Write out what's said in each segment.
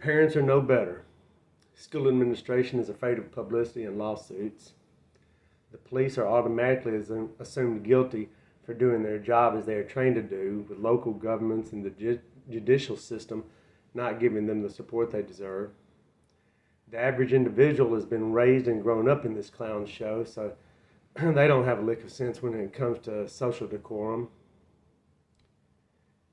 Parents are no better. School administration is afraid of publicity and lawsuits. The police are automatically assumed guilty for doing their job as they are trained to do, with local governments and the judicial system not giving them the support they deserve. The average individual has been raised and grown up in this clown show, so they don't have a lick of sense when it comes to social decorum.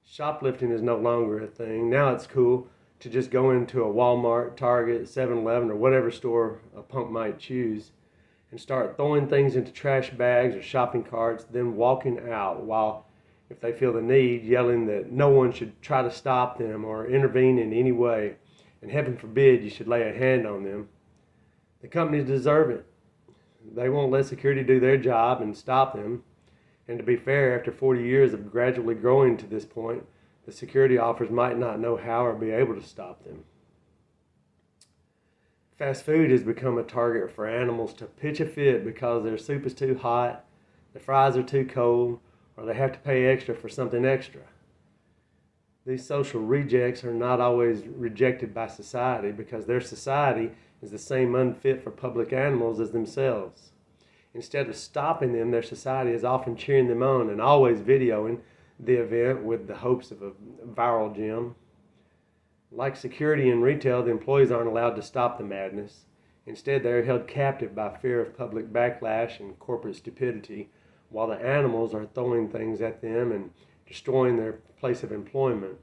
Shoplifting is no longer a thing. Now it's cool to just go into a Walmart, Target, 7-Eleven, or whatever store a punk might choose and start throwing things into trash bags or shopping carts, then walking out while, if they feel the need, yelling that no one should try to stop them or intervene in any way, and heaven forbid you should lay a hand on them. The companies deserve it. They won't let security do their job and stop them. And to be fair, after 40 years of gradually growing to this point, the security officers might not know how or be able to stop them. Fast food has become a target for animals to pitch a fit because their soup is too hot, the fries are too cold, or they have to pay extra for something extra. These social rejects are not always rejected by society because their society is the same unfit for public animals as themselves. Instead of stopping them, their society is often cheering them on and always videoing the event with the hopes of a viral gem. Like security in retail, the employees aren't allowed to stop the madness. Instead, they are held captive by fear of public backlash and corporate stupidity, while the animals are throwing things at them and destroying their place of employment.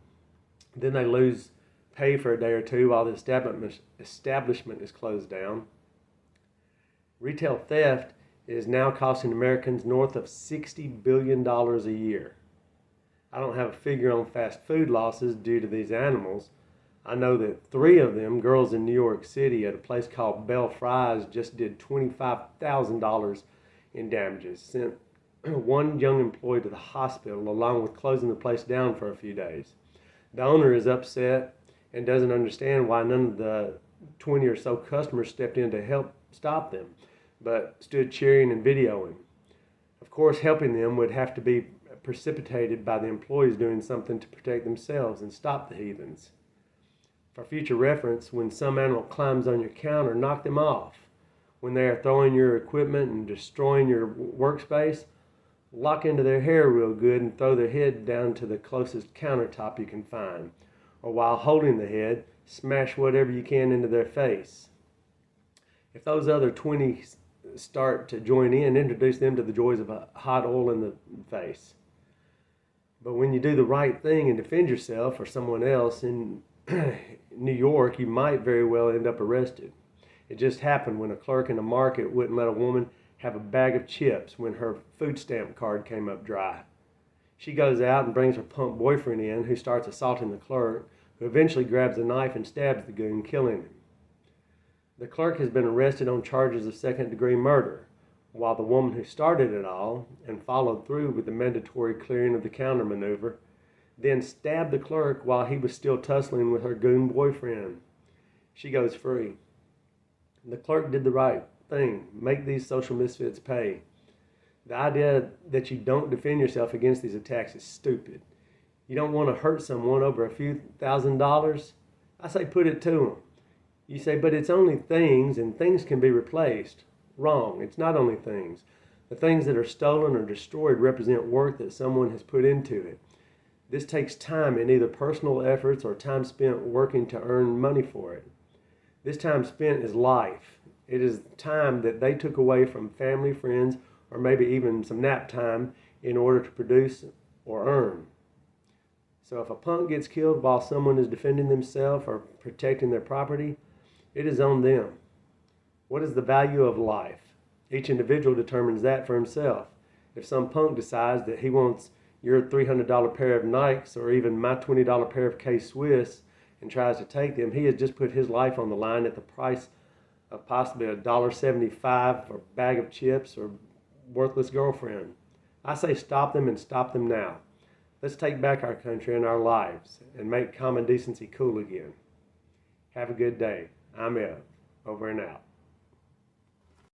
Then they lose pay for a day or two while the establishment is closed down. Retail theft is now costing Americans north of $60 billion a year. I don't have a figure on fast food losses due to these animals. I know that 3 of them, girls in New York City at a place called Bell Fries, just did $25,000 in damages, sent one young employee to the hospital along with closing the place down for a few days. The owner is upset and doesn't understand why none of the 20 or so customers stepped in to help stop them, but stood cheering and videoing. Of course, helping them would have to be precipitated by the employees doing something to protect themselves and stop the heathens. For future reference, when some animal climbs on your counter, knock them off. When they are throwing your equipment and destroying your workspace, lock into their hair real good and throw their head down to the closest countertop you can find. Or while holding the head, smash whatever you can into their face. If those other 20 start to join in, introduce them to the joys of a hot oil in the face. But when you do the right thing and defend yourself or someone else in New York, you might very well end up arrested. It just happened when a clerk in a market wouldn't let a woman have a bag of chips when her food stamp card came up dry. She goes out and brings her punk boyfriend in, who starts assaulting the clerk, who eventually grabs a knife and stabs the goon, killing him. The clerk has been arrested on charges of second-degree murder, while the woman who started it all and followed through with the mandatory clearing of the counter maneuver then stabbed the clerk while he was still tussling with her goon boyfriend. She goes free. The clerk did the right thing. Make these social misfits pay. The idea that you don't defend yourself against these attacks is stupid. You don't want to hurt someone over a few $1,000s? I say put it to them. You say, but it's only things and things can be replaced. Wrong. It's not only things. The things that are stolen or destroyed represent work that someone has put into it. This takes time in either personal efforts or time spent working to earn money for it. This time spent is life. It is time that they took away from family, friends, or maybe even some nap time in order to produce or earn. So if a punk gets killed while someone is defending themselves or protecting their property, it is on them. What is the value of life? Each individual determines that for himself. If some punk decides that he wants your $300 pair of Nikes or even my $20 pair of K-Swiss and tries to take them, he has just put his life on the line at the price of possibly $1.75 for a bag of chips or worthless girlfriend. I say stop them and stop them now. Let's take back our country and our lives and make common decency cool again. Have a good day. I'm Ev. Over and out.